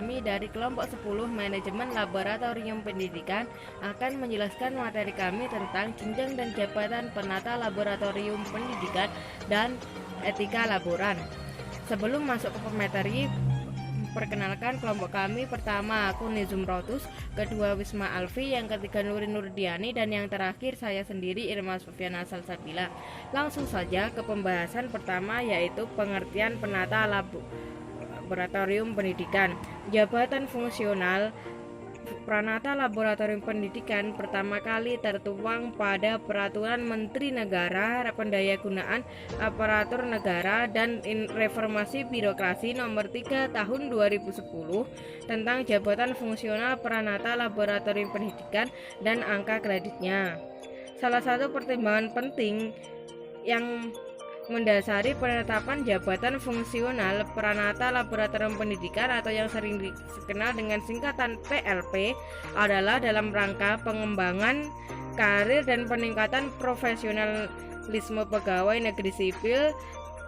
kami dari kelompok 10 Manajemen Laboratorium Pendidikan akan menjelaskan materi kami tentang jenjang dan jabatan penata laboratorium pendidikan dan etika laboran. Sebelum masuk ke materi, perkenalkan kelompok kami. Pertama, aku Nizum Rotus, kedua Wisma Alfi, yang ketiga Nurin Nurdiani, dan yang terakhir saya sendiri Irma Sofiana Salsabila. Langsung saja ke pembahasan pertama, yaitu pengertian penata laboratorium pendidikan. Jabatan fungsional Pranata Laboratorium Pendidikan pertama kali tertuang pada Peraturan Menteri Negara Pendayagunaan Aparatur Negara dan Reformasi Birokrasi Nomor 3 Tahun 2010 tentang jabatan fungsional Pranata Laboratorium Pendidikan dan angka kreditnya. Salah satu pertimbangan penting yang mendasari penetapan jabatan fungsional Pranata Laboratorium Pendidikan atau yang sering dikenal dengan singkatan PLP adalah dalam rangka pengembangan karir dan peningkatan profesionalisme pegawai negeri sipil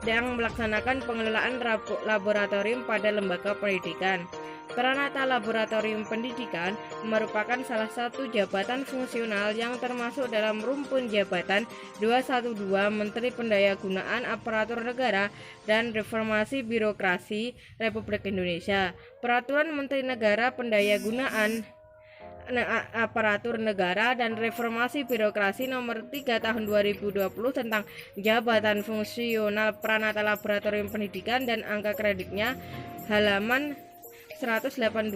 yang melaksanakan pengelolaan laboratorium pada lembaga pendidikan. Pranata Laboratorium Pendidikan merupakan salah satu jabatan fungsional yang termasuk dalam rumpun jabatan 212 Menteri Pendayagunaan Aparatur Negara dan Reformasi Birokrasi Republik Indonesia. Peraturan Menteri Negara Pendayagunaan Aparatur Negara dan Reformasi Birokrasi Nomor 3 Tahun 2020 tentang jabatan fungsional Pranata Laboratorium Pendidikan dan angka kreditnya, halaman 182.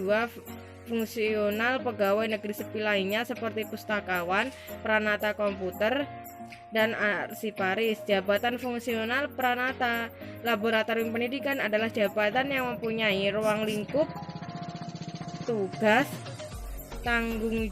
Fungsional pegawai negeri sipil lainnya seperti pustakawan, pranata komputer, dan arsiparis. Jabatan fungsional Pranata Laboratorium Pendidikan adalah jabatan yang mempunyai ruang lingkup tugas, tanggung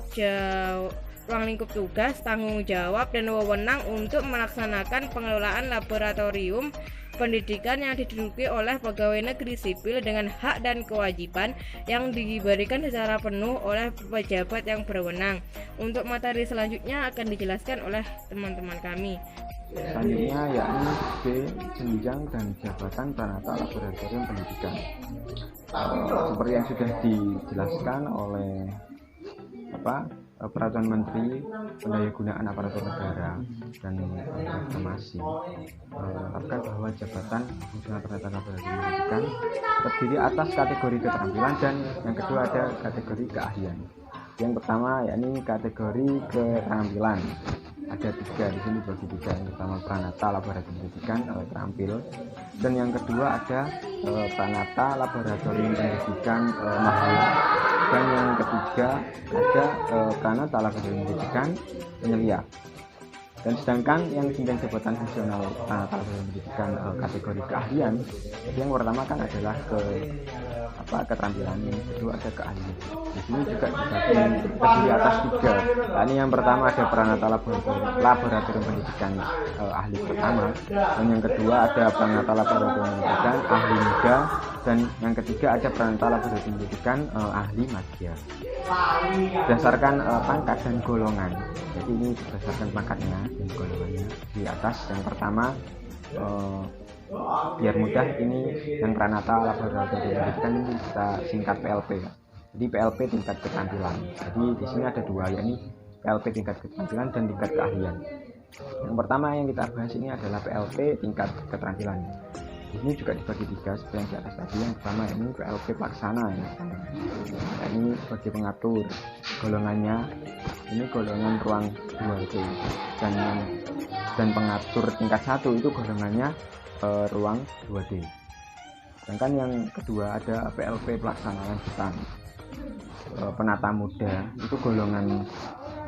jawab, dan wewenang untuk melaksanakan pengelolaan laboratorium pendidikan yang diduduki oleh pegawai negeri sipil dengan hak dan kewajiban yang diberikan secara penuh oleh pejabat yang berwenang. Untuk materi selanjutnya akan dijelaskan oleh teman-teman kami. Selanjutnya yakni B. Jenjang dan jabatan Pranata Laboratorium Pendidikan. Seperti yang sudah dijelaskan oleh Peraturan Menteri Pendayagunaan Aparatur Negara dan Reformasi menetapkan bahwa jabatan fungsional Pranata Laboratorium Pendidikan terdiri atas kategori keterampilan dan yang kedua ada kategori keahlian. Yang pertama yakni kategori keterampilan. Ada tiga di sini, bagi tiga. Yang pertama Pranata Laboratorium Pendidikan terampil, dan yang kedua ada Pranata Laboratorium Pendidikan mahir, dan yang ketiga ada Pranata Laboratorium Pendidikan penyelia. Dan sedangkan yang jenjang jabatan fungsional Pranata Laboratorium Pendidikan kategori keahlian, yang pertama kan adalah keterampilan, yang kedua ada keahlian. Di sini juga terdiri atas tiga. Ini yang pertama ada Pranata Laboratorium Pendidikan ahli pertama, dan yang kedua ada Pranata Laboratorium Pendidikan ahli muda, dan yang ketiga ada Pranata Laboratorium Pendidikan ahli madya. Berdasarkan pangkat dan golongan. Jadi ini berdasarkan pangkatnya dan golongannya. Di atas yang pertama biar mudah, ini yang Pranata Laboratorium Pendidikan ini kita singkat PLP ya. Jadi PLP tingkat keterampilan. Jadi di sini ada dua, yakni PLP tingkat keterampilan dan tingkat keahlian. Yang pertama yang kita bahas ini adalah PLP tingkat keterampilan. Ini juga dibagi tiga seperti yang di atas tadi. Yang pertama ini PLP pelaksana ya. Ini sebagai pengatur, golongannya ini golongan ruang 2D, dan pengatur tingkat 1 itu golongannya ruang 2D. Sedangkan yang kedua ada PLP pelaksana lanjutan, penata muda, itu golongan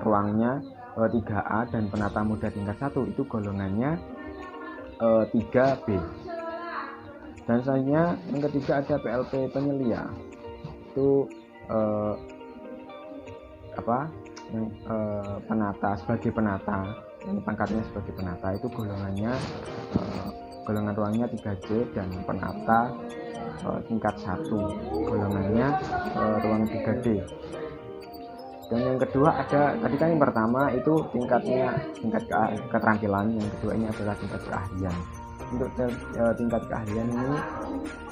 ruangnya 3A, dan penata muda tingkat 1 itu golongannya 3B. Dan selanjutnya yang ketiga ada PLP penyelia, itu penata, sebagai penata, yang pangkatnya sebagai penata, itu golongannya golongan ruangnya 3C, dan penata tingkat 1 golongannya ruang 3D. Dan yang kedua ada, tadi kan yang pertama itu tingkat keterampilan, yang kedua ini adalah tingkat keahlian. Untuk tingkat keahlian ini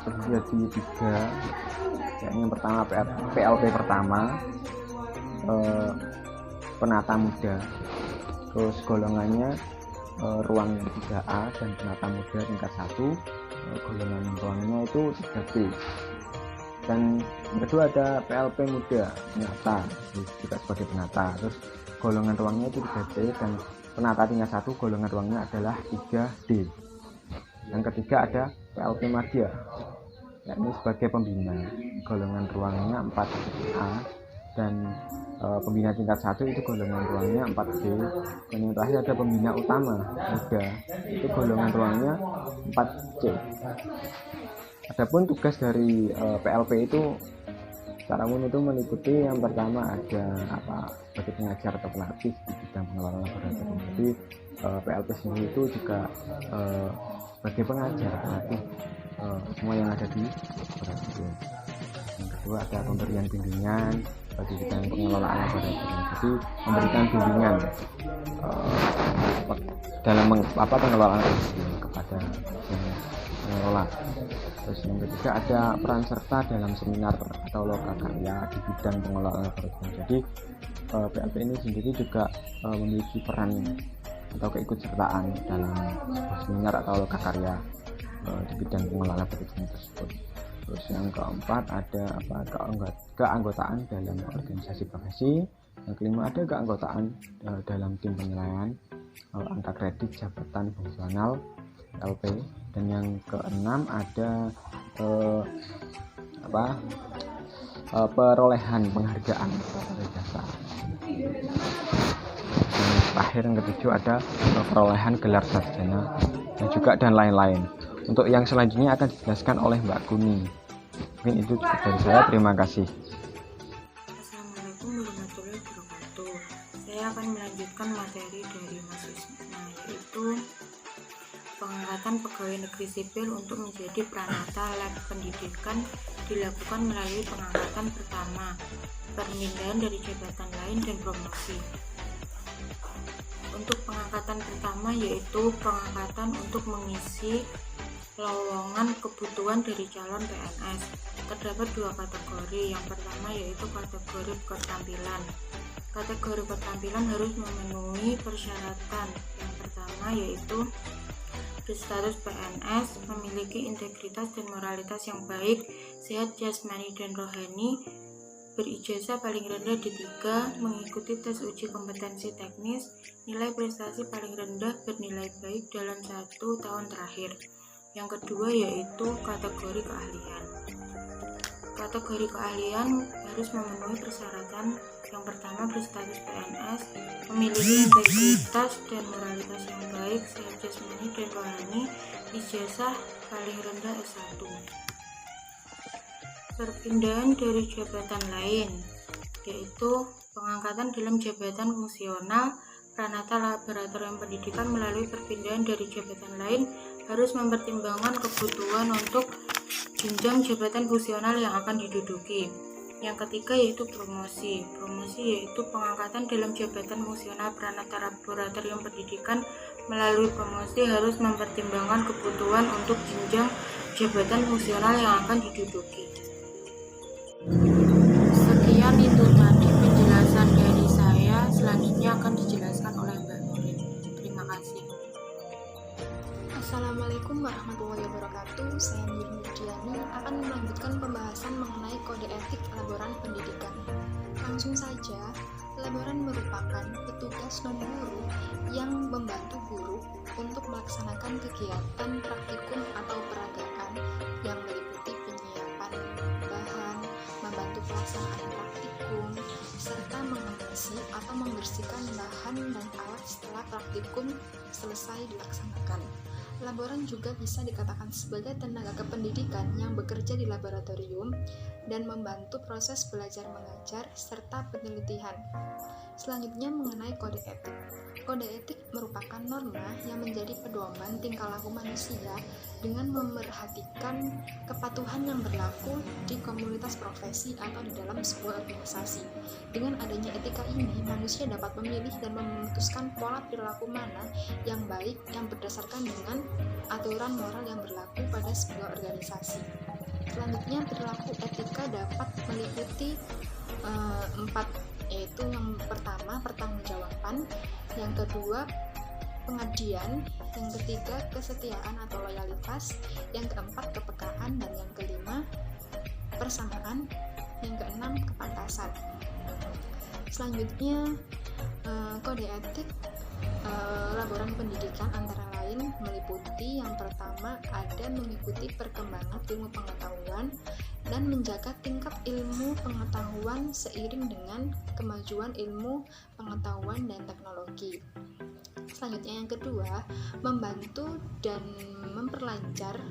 terjadi 3, yakni yang pertama PLP pertama, penata muda, terus golongannya ruang 3A dan penata muda tingkat 1, golongan ruangnya itu 3B. Dan yang kedua ada PLP muda penata, juga sebagai penata, terus golongan ruangnya itu 3C, dan penata tingkat 1 golongan ruangnya adalah 3D. Yang ketiga ada PLP madya, yakni sebagai pembina, golongan ruangnya 4A, dan pembina tingkat 1 itu golongan ruangnya 4B. Dan yang terakhir ada pembina utama muda, itu golongan ruangnya 4C. Adapun tugas dari PLP itu secara umum itu meliputi yang pertama ada sebagai pengajar atau pelatih di bidang pengelolaan laboratorium. Jadi PLP sendiri itu juga sebagai pengajar, pelatih semua yang ada di laboratorium. Yang kedua ada pemberian bimbingan bagi bidang pengelolaan laboratorium. Jadi memberikan bimbingan dalam pengelolaan laboratorium kepada pengelola. Terus yang ketiga ada peran serta dalam seminar atau lokakarya di bidang pengelolaan laboratorium. Jadi PLP ini sendiri juga memiliki peran atau keikutsertaan dalam seminar atau lokakarya di bidang pengelolaan laboratorium tersebut. Terus yang keempat ada keanggotaan dalam organisasi profesi. Yang kelima ada keanggotaan dalam tim penilaian angka kredit jabatan fungsional LP. Dan yang keenam ada perolehan penghargaan atau jasa. Dan terakhir yang ketujuh ada perolehan gelar sarjana dan lain-lain. Untuk yang selanjutnya akan dijelaskan oleh Mbak Kuni. Mungkin itu cukup dari saya. Terima kasih. Assalamualaikum warahmatullahi wabarakatuh. Saya akan melanjutkan materi dari Mas Wisma, yaitu pengangkatan pegawai negeri sipil untuk menjadi pranata lab pendidikan dilakukan melalui pengangkatan pertama, perpindahan dari jabatan lain, dan promosi. Untuk pengangkatan pertama yaitu pengangkatan untuk mengisi lowongan kebutuhan dari calon PNS. Terdapat 2 kategori. Yang pertama yaitu kategori keterampilan. Kategori keterampilan harus memenuhi persyaratan. Yang pertama yaitu berstatus PNS, memiliki integritas dan moralitas yang baik, sehat jasmani dan rohani, berijazah paling rendah D3, mengikuti tes uji kompetensi teknis, nilai prestasi paling rendah bernilai baik dalam 1 tahun terakhir. Yang kedua yaitu kategori keahlian. Kategori keahlian harus memenuhi persyaratan. Yang pertama berstatus PNS, memiliki integritas dan moralitas yang baik, sehat jasmani dan rohani, ijazah paling rendah S1. Perpindahan dari jabatan lain yaitu pengangkatan dalam jabatan fungsional. Pranata laboratorium pendidikan melalui perpindahan dari jabatan lain harus mempertimbangkan kebutuhan untuk jenjang jabatan fungsional yang akan diduduki. Yang ketiga yaitu promosi. Promosi yaitu pengangkatan dalam jabatan fungsional pranata laboratorium pendidikan melalui promosi harus mempertimbangkan kebutuhan untuk jenjang jabatan fungsional yang akan diduduki. Sekian itu tadi penjelasan dari saya. Selanjutnya akan dijelaskan oleh Mbak Nurin. Terima kasih. Assalamualaikum warahmatullahi wabarakatuh. Saya Nurul Diani akan melanjutkan pembahasan mengenai kode etik laboran pendidikan. Langsung saja, laboran merupakan petugas non-guru yang membantu guru untuk melaksanakan kegiatan praktikum atau peragaan yang meliputi penyiapan bahan, membantu pelaksanaan praktikum, serta mengawasi atau membersihkan bahan dan alat setelah praktikum selesai dilaksanakan. Laboran juga bisa dikatakan sebagai tenaga kependidikan yang bekerja di laboratorium dan membantu proses belajar mengajar serta penelitian. Selanjutnya mengenai kode etik. Kode etik merupakan norma yang menjadi pedoman tingkah laku manusia dengan memerhatikan kepatuhan yang berlaku di komunitas profesi atau di dalam sebuah organisasi. Dengan adanya etika ini, manusia dapat memilih dan memutuskan pola perilaku mana yang baik yang berdasarkan dengan aturan moral yang berlaku pada sebuah organisasi. Selanjutnya, perilaku etika dapat meliputi 4, yaitu yang pertama pertanggungjawaban, yang kedua pengabdian, yang ketiga kesetiaan atau loyalitas, yang keempat kepekaan, dan yang kelima persamaan, yang keenam kepantasan. Selanjutnya kode etik laboran pendidikan antara lain meliputi yang pertama ada mengikuti perkembangan ilmu pengetahuan dan menjaga tingkat ilmu pengetahuan seiring dengan kemajuan ilmu pengetahuan dan teknologi. Selanjutnya yang kedua, membantu dan memperlancar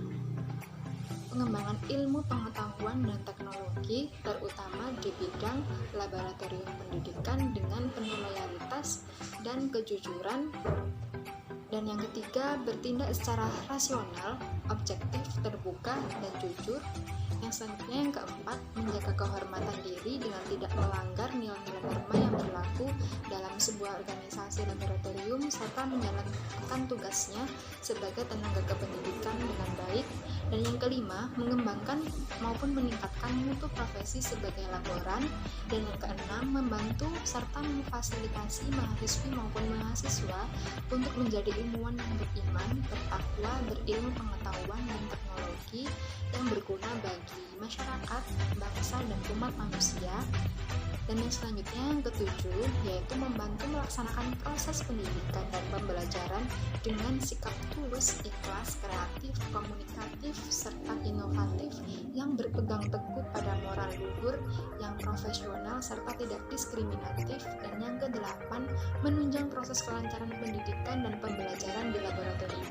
pengembangan ilmu pengetahuan dan teknologi terutama di bidang laboratorium pendidikan dengan penuh loyalitas dan kejujuran. Dan yang ketiga, bertindak secara rasional, objektif, terbuka, dan jujur. Yang selanjutnya yang keempat, menjaga kehormatan diri dengan tidak melanggar nilai-nilai norma yang berlaku dalam sebuah organisasi laboratorium serta menjalankan tugasnya sebagai tenaga kependidikan dengan baik. Dan yang kelima, mengembangkan maupun meningkatkan mutu profesi sebagai laboran. Dan yang keenam, membantu serta memfasilitasi mahasiswi maupun mahasiswa untuk menjadi ilmuwan yang beriman, bertakwa, berilmu pengetahuan dan teknologi yang berguna bagi masyarakat, bangsa, dan umat manusia. Dan yang selanjutnya yang ketujuh, yaitu membantu melaksanakan proses pendidikan dan pembelajaran dengan sikap tulus, ikhlas, kreatif, komunikatif, serta inovatif yang berpegang teguh pada moral luhur, yang profesional, serta tidak diskriminatif. Dan yang kedelapan, menunjang proses kelancaran pendidikan dan pembelajaran di laboratorium.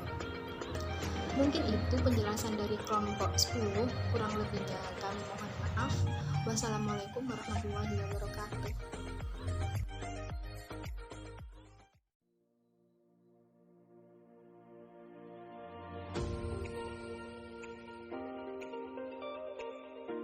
Mungkin itu penjelasan dari kelompok 10, kurang lebihnya kami mohon maaf. Wassalamualaikum warahmatullahi wabarakatuh.